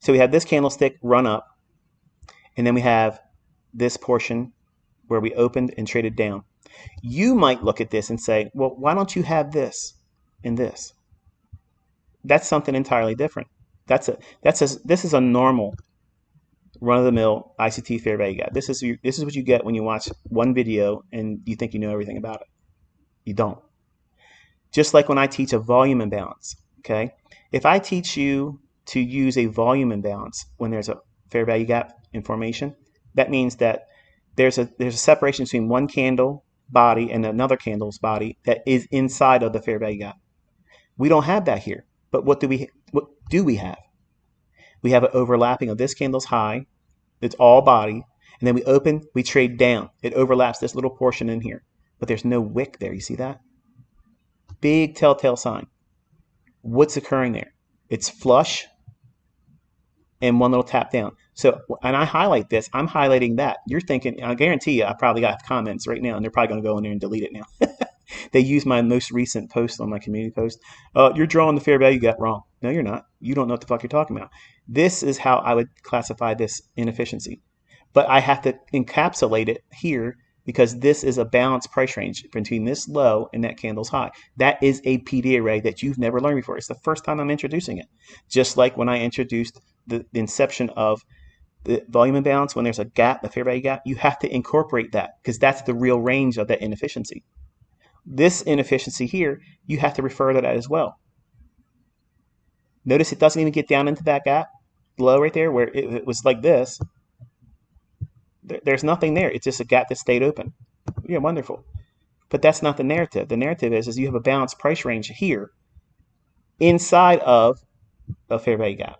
So we have this candlestick run up, and then we have this portion where we opened and traded down. You might look at this and say, well, why don't you have this and this? That's something entirely different. This is a normal run-of-the-mill ICT fair value gap. This is what you get when you watch one video and you think you know everything about it. You don't. Just like when I teach a volume imbalance, okay? If I teach you to use a volume imbalance when there's a fair value gap in formation, that means that there's a separation between one candle body and another candle's body that is inside of the fair value gap. We don't have that here. But what do we have? We have an overlapping of this candle's high. It's all body. And then we open, we trade down. It overlaps this little portion in here. But there's no wick there. You see that? Big telltale sign. What's occurring there? It's flush and one little tap down. So, and I highlight this. I'm highlighting that. You're thinking, I guarantee you, I probably got comments right now, and they're probably going to go in there and delete it now. They use my most recent post on my community post. You're drawing the fair value gap wrong. No, you're not. You don't know what the fuck you're talking about. This is how I would classify this inefficiency. But I have to encapsulate it here because this is a balanced price range between this low and that candle's high. That is a PD array that you've never learned before. It's the first time I'm introducing it. Just like when I introduced the inception of the volume imbalance, when there's a gap, the fair value gap, you have to incorporate that because that's the real range of that inefficiency. This inefficiency here, you have to refer to that as well. Notice it doesn't even get down into that gap below right there where it was like this. There's nothing there. It's just a gap that stayed open. Yeah, wonderful. But that's not the narrative. The narrative is you have a balanced price range here inside of a fair value gap.